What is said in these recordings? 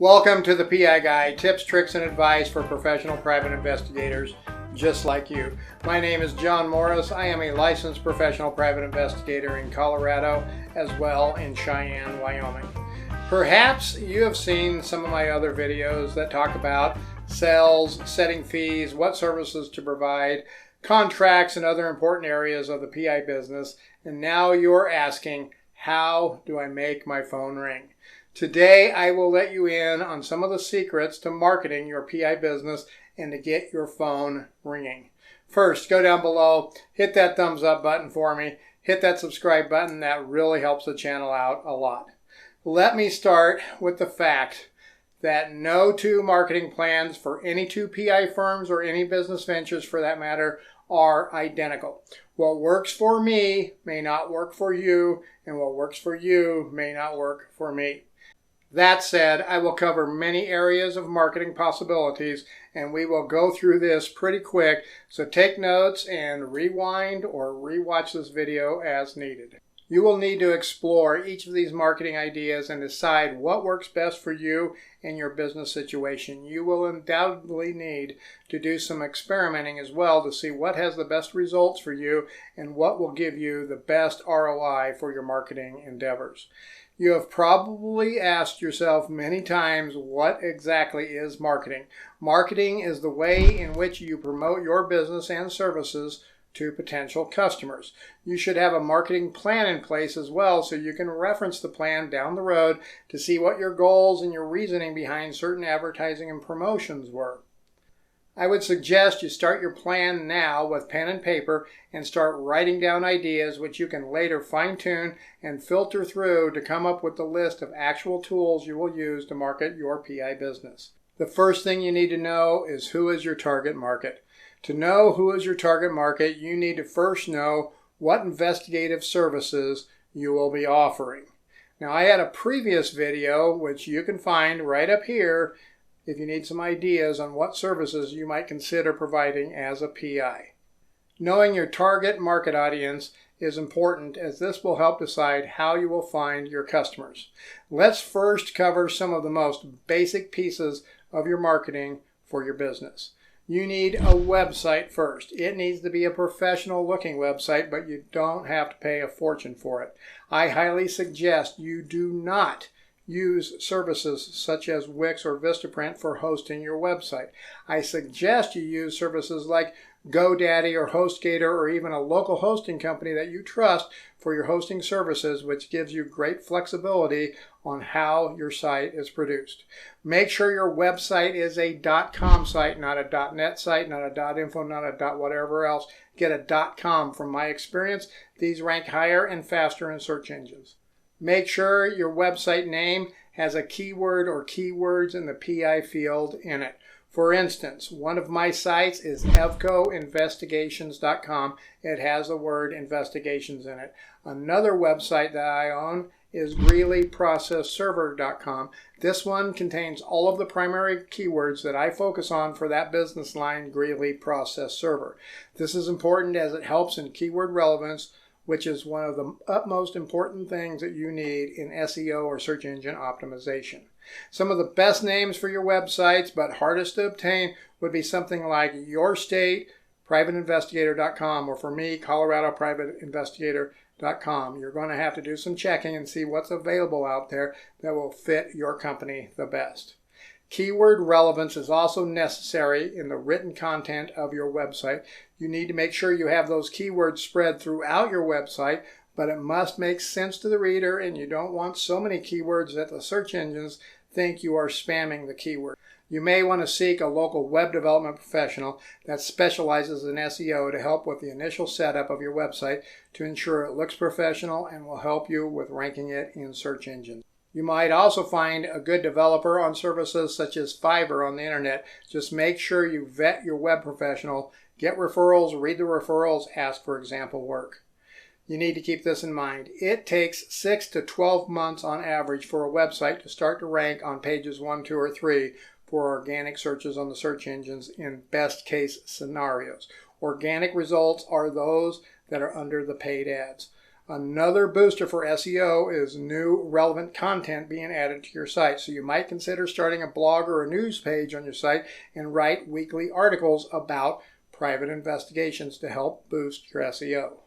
Welcome to the PI Guide, tips, tricks, and advice for professional private investigators just like you. My name is John Morris. I am a licensed professional private investigator in Colorado as well in Cheyenne, Wyoming. Perhaps you have seen some of my other videos that talk about sales, setting fees, what services to provide, contracts, and other important areas of the PI business. And now you're asking, how do I make my phone ring? Today, I will let you in on some of the secrets to marketing your PI business and to get your phone ringing. First, go down below, hit that thumbs up button for me, hit that subscribe button. That really helps the channel out a lot. Let me start with the fact that no two marketing plans for any two PI firms or any business ventures for that matter are identical. What works for me may not work for you, and what works for you may not work for me. That said, I will cover many areas of marketing possibilities, and we will go through this pretty quick, so take notes and rewind or rewatch this video as needed. You will need to explore each of these marketing ideas and decide what works best for you and your business situation. You will undoubtedly need to do some experimenting as well to see what has the best results for you and what will give you the best ROI for your marketing endeavors. You have probably asked yourself many times, what exactly is marketing? Marketing is the way in which you promote your business and services to potential customers. You should have a marketing plan in place as well, so you can reference the plan down the road to see what your goals and your reasoning behind certain advertising and promotions were. I would suggest you start your plan now with pen and paper and start writing down ideas which you can later fine-tune and filter through to come up with the list of actual tools you will use to market your PI business. The first thing you need to know is who is your target market. To know who is your target market, you need to first know what investigative services you will be offering. Now, I had a previous video which you can find right up here if you need some ideas on what services you might consider providing as a PI. Knowing your target market audience is important, as this will help decide how you will find your customers. Let's first cover some of the most basic pieces of your marketing for your business. You need a website first. It needs to be a professional looking website, but you don't have to pay a fortune for it. I highly suggest you do not use services such as Wix or Vistaprint for hosting your website. I suggest you use services like GoDaddy or HostGator or even a local hosting company that you trust for your hosting services, which gives you great flexibility on how your site is produced. Make sure your website is a .com site, not a .net site, not a .info, not a .whatever else. Get a .com. From my experience, these rank higher and faster in search engines. Make sure your website name has a keyword or keywords in the PI field in it. For instance, one of my sites is evcoinvestigations.com. It has the word investigations in it. Another website that I own is greeleyprocessserver.com. This one contains all of the primary keywords that I focus on for that business line, Greeley Process Server. This is important as it helps in keyword relevance, which is one of the utmost important things that you need in SEO or search engine optimization. Some of the best names for your websites, but hardest to obtain, would be something like Your State, privateinvestigator.com, or for me, Colorado privateinvestigator.com. You're going to have to do some checking and see what's available out there that will fit your company the best. Keyword relevance is also necessary in the written content of your website. You need to make sure you have those keywords spread throughout your website, but it must make sense to the reader, and you don't want so many keywords that the search engines think you are spamming the keyword. You may want to seek a local web development professional that specializes in SEO to help with the initial setup of your website to ensure it looks professional and will help you with ranking it in search engines. You might also find a good developer on services such as Fiverr on the internet. Just make sure you vet your web professional, get referrals, read the referrals, ask for example work. You need to keep this in mind. It takes 6 to 12 months on average for a website to start to rank on pages 1, 2, or 3 for organic searches on the search engines in best case scenarios. Organic results are those that are under the paid ads. Another booster for SEO is new relevant content being added to your site. So you might consider starting a blog or a news page on your site and write weekly articles about private investigations to help boost your SEO.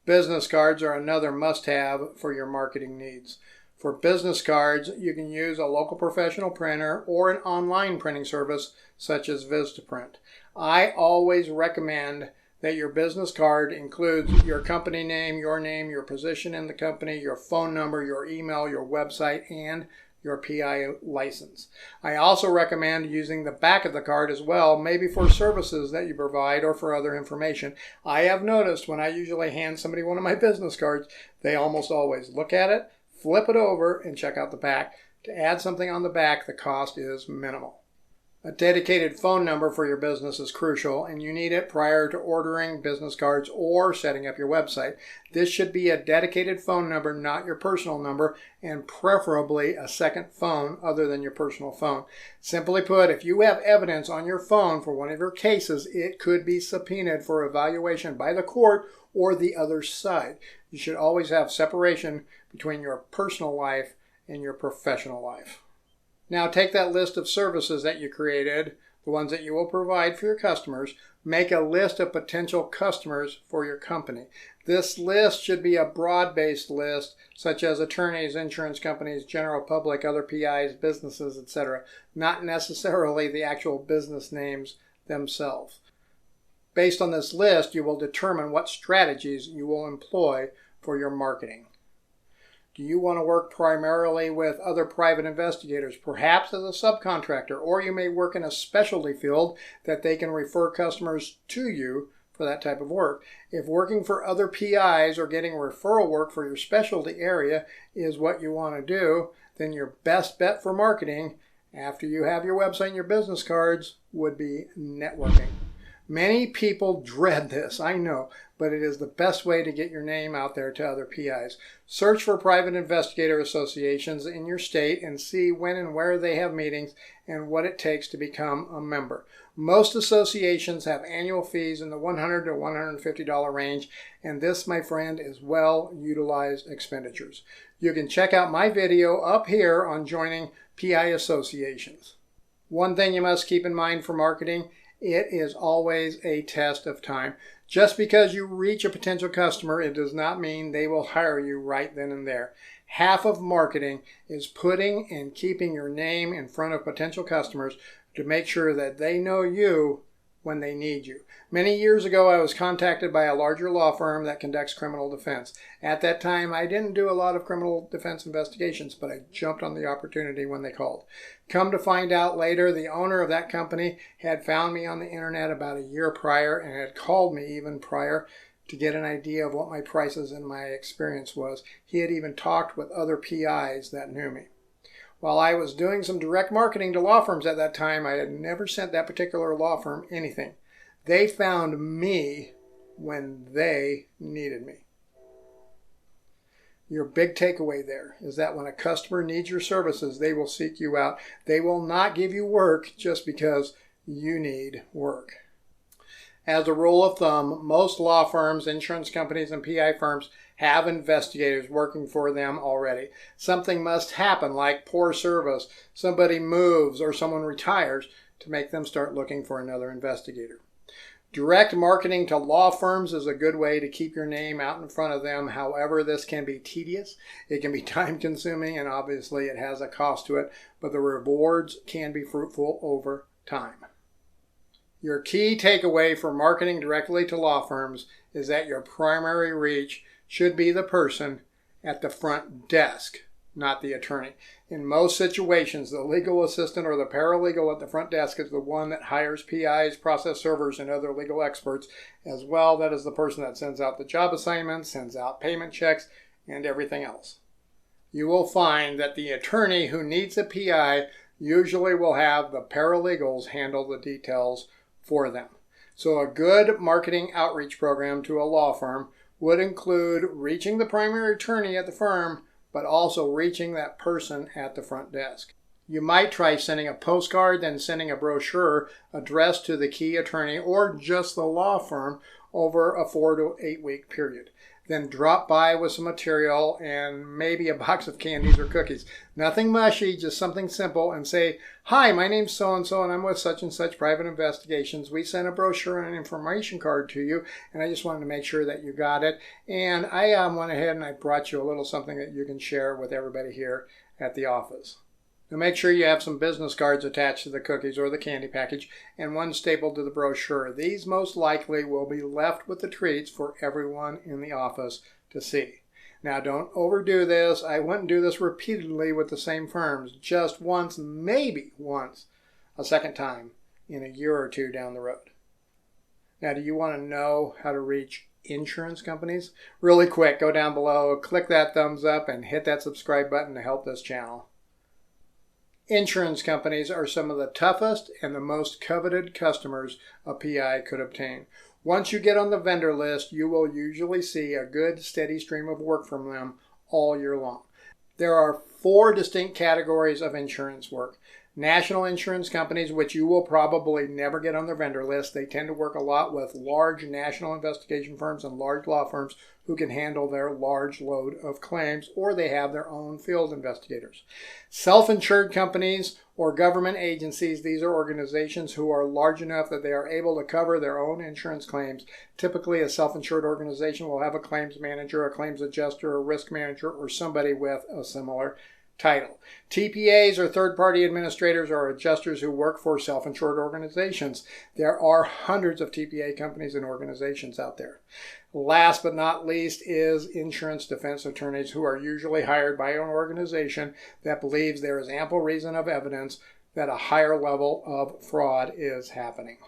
Business cards are another must-have for your marketing needs. For business cards, you can use a local professional printer or an online printing service such as Vistaprint. I always recommend that your business card includes your company name, your position in the company, your phone number, your email, your website, and your PI license. I also recommend using the back of the card as well, maybe for services that you provide or for other information. I have noticed when I usually hand somebody one of my business cards, they almost always look at it, flip it over, and check out the back. To add something on the back, the cost is minimal. A dedicated phone number for your business is crucial, and you need it prior to ordering business cards or setting up your website. This should be a dedicated phone number, not your personal number, and preferably a second phone other than your personal phone. Simply put, if you have evidence on your phone for one of your cases, it could be subpoenaed for evaluation by the court or the other side. You should always have separation between your personal life and your professional life. Now take that list of services that you created, the ones that you will provide for your customers, make a list of potential customers for your company. This list should be a broad-based list, such as attorneys, insurance companies, general public, other PIs, businesses, etc., not necessarily the actual business names themselves. Based on this list, you will determine what strategies you will employ for your marketing. Do you want to work primarily with other private investigators, perhaps as a subcontractor, or you may work in a specialty field that they can refer customers to you for that type of work? If working for other PIs or getting referral work for your specialty area is what you want to do, then your best bet for marketing, after you have your website and your business cards, would be networking. Many people dread this, I know, but it is the best way to get your name out there to other PIs. Search for private investigator associations in your state and see when and where they have meetings and what it takes to become a member. Most associations have annual fees in the $100 to $150 range, and this, my friend, is well-utilized expenditures. You can check out my video up here on joining PI associations. One thing you must keep in mind for marketing: it is always a test of time. Just because you reach a potential customer, it does not mean they will hire you right then and there. Half of marketing is putting and keeping your name in front of potential customers to make sure that they know you when they need you. Many years ago, I was contacted by a larger law firm that conducts criminal defense. At that time, I didn't do a lot of criminal defense investigations, but I jumped on the opportunity when they called. Come to find out later, the owner of that company had found me on the internet about a year prior and had called me even prior to get an idea of what my prices and my experience was. He had even talked with other PIs that knew me. While I was doing some direct marketing to law firms at that time, I had never sent that particular law firm anything. They found me when they needed me. Your big takeaway there is that when a customer needs your services, they will seek you out. They will not give you work just because you need work. As a rule of thumb, most law firms, insurance companies, and PI firms have investigators working for them already. Something must happen, like poor service, somebody moves, or someone retires, to make them start looking for another investigator. Direct marketing to law firms is a good way to keep your name out in front of them. However, this can be tedious, it can be time-consuming, and obviously it has a cost to it, but the rewards can be fruitful over time. Your key takeaway for marketing directly to law firms is that your primary reach should be the person at the front desk, not the attorney. In most situations, the legal assistant or the paralegal at the front desk is the one that hires PIs, process servers, and other legal experts as well. That is the person that sends out the job assignments, sends out payment checks, and everything else. You will find that the attorney who needs a PI usually will have the paralegals handle the details for them. So a good marketing outreach program to a law firm would include reaching the primary attorney at the firm, but also reaching that person at the front desk. You might try sending a postcard, then sending a brochure addressed to the key attorney or just the law firm over a 4 to 8 week period. then drop by with some material and maybe a box of candies or cookies. Nothing mushy, just something simple, and say, "Hi, my name's so-and-so and I'm with such and such Private Investigations. We sent a brochure and an information card to you and I just wanted to make sure that you got it. And I went ahead and I brought you a little something that you can share with everybody here at the office." Now make sure you have some business cards attached to the cookies or the candy package and one stapled to the brochure. These most likely will be left with the treats for everyone in the office to see. Now don't overdo this. I wouldn't do this repeatedly with the same firms. Just once, maybe once, a second time in a year or two down the road. Now do you want to know how to reach insurance companies? Really quick, go down below, click that thumbs up and hit that subscribe button to help this channel. Insurance companies are some of the toughest and the most coveted customers a PI could obtain. Once you get on the vendor list, you will usually see a good steady stream of work from them all year long. There are 4 distinct categories of insurance work. National insurance companies, which you will probably never get on their vendor list. They tend to work a lot with large national investigation firms and large law firms who can handle their large load of claims, or they have their own field investigators. Self-insured companies or government agencies, these are organizations who are large enough that they are able to cover their own insurance claims. Typically, a self-insured organization will have a claims manager, a claims adjuster, a risk manager, or somebody with a similar title. TPAs or third-party administrators or adjusters who work for self-insured organizations. There are hundreds of TPA companies and organizations out there. Last but not least is insurance defense attorneys, who are usually hired by an organization that believes there is ample reason of evidence that a higher level of fraud is happening.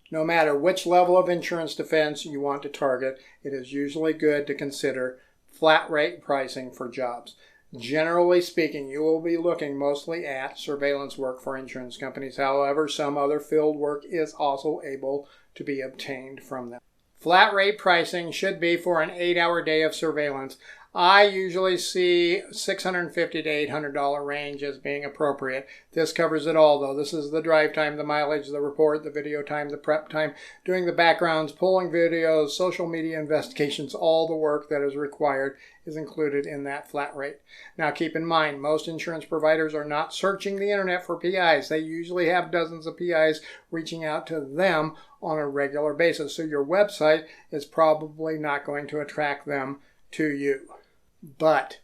No matter which level of insurance defense you want to target, it is usually good to consider flat rate pricing for jobs. Generally speaking, you will be looking mostly at surveillance work for insurance companies. However, some other field work is also able to be obtained from them. Flat rate pricing should be for an 8-hour day of surveillance. I usually see $650 to $800 range as being appropriate. This covers it all, though. This is the drive time, the mileage, the report, the video time, the prep time, doing the backgrounds, pulling videos, social media investigations. All the work that is required is included in that flat rate. Now keep in mind, most insurance providers are not searching the internet for PIs. They usually have dozens of PIs reaching out to them on a regular basis. So your website is probably not going to attract them to you. But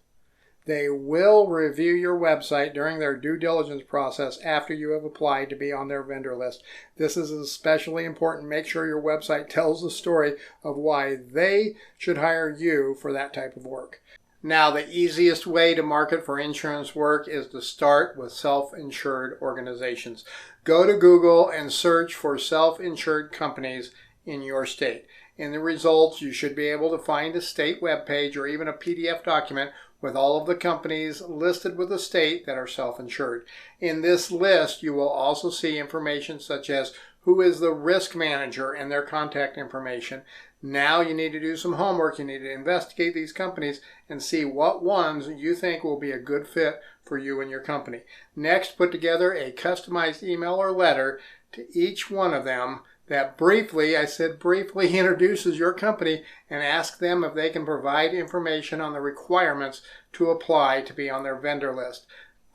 they will review your website during their due diligence process after you have applied to be on their vendor list. This is especially important. Make sure your website tells the story of why they should hire you for that type of work. Now, the easiest way to market for insurance work is to start with self-insured organizations. Go to Google and search for self-insured companies in your state. In the results, you should be able to find a state webpage or even a PDF document with all of the companies listed with the state that are self-insured. In this list, you will also see information such as who is the risk manager and their contact information. Now you need to do some homework. You need to investigate these companies and see what ones you think will be a good fit for you and your company. Next, put together a customized email or letter to each one of them that briefly, I said briefly, introduces your company and ask them if they can provide information on the requirements to apply to be on their vendor list.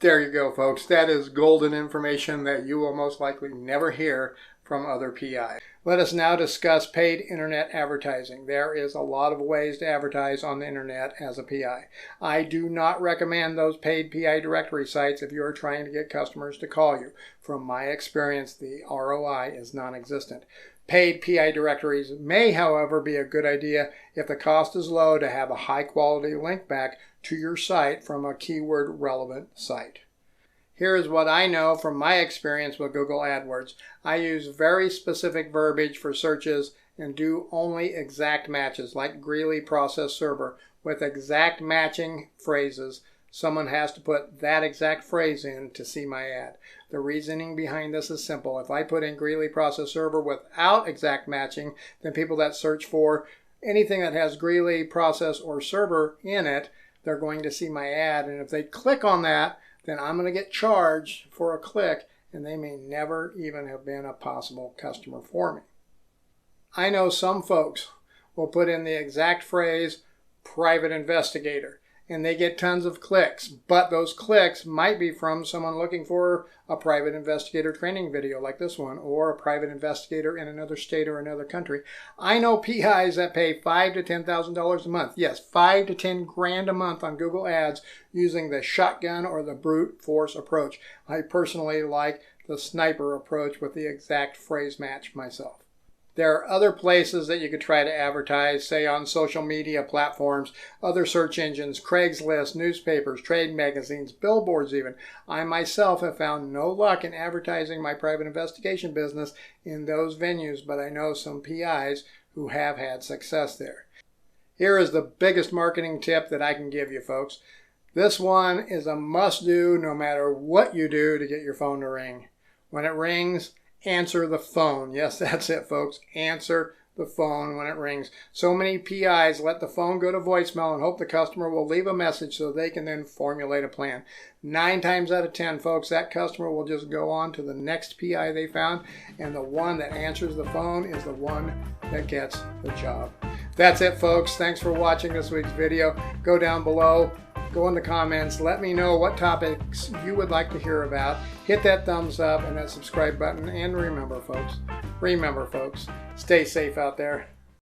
There you go, folks. That is golden information that you will most likely never hear from other PIs. Let us now discuss paid internet advertising. There is a lot of ways to advertise on the internet as a PI. I do not recommend those paid PI directory sites if you are trying to get customers to call you. From my experience, the ROI is non-existent. Paid PI directories may, however, be a good idea if the cost is low to have a high-quality link back to your site from a keyword-relevant site. Here is what I know from my experience with Google AdWords. I use very specific verbiage for searches and do only exact matches, like Greeley Process Server. With exact matching phrases, someone has to put that exact phrase in to see my ad. The reasoning behind this is simple. If I put in Greeley Process Server without exact matching, then people that search for anything that has Greeley Process or Server in it, they're going to see my ad. And if they click on that, then I'm going to get charged for a click, and they may never even have been a possible customer for me. I know some folks will put in the exact phrase Private Investigator, and they get tons of clicks, but those clicks might be from someone looking for a private investigator training video like this one, or a private investigator in another state or another country. I know PIs that pay $5,000 to $10,000 a month. Yes, $5,000 to $10,000 a month on Google Ads using the shotgun or the brute force approach. I personally like the sniper approach with the exact phrase match myself. There are other places that you could try to advertise, say on social media platforms, other search engines, Craigslist, newspapers, trade magazines, billboards even. I myself have found no luck in advertising my private investigation business in those venues, but I know some PIs who have had success there. Here is the biggest marketing tip that I can give you, folks. This one is a must-do no matter what you do to get your phone to ring. When it rings, answer the phone. Yes, that's it, folks. Answer the phone when it rings. So many PIs let the phone go to voicemail and hope the customer will leave a message so they can then formulate a plan. 9 times out of 10, folks, that customer will just go on to the next PI they found, and the one that answers the phone is the one that gets the job. That's it, folks. Thanks for watching this week's video. Go down below. Go in the comments, let me know what topics you would like to hear about. Hit that thumbs up and that subscribe button. And remember folks, stay safe out there.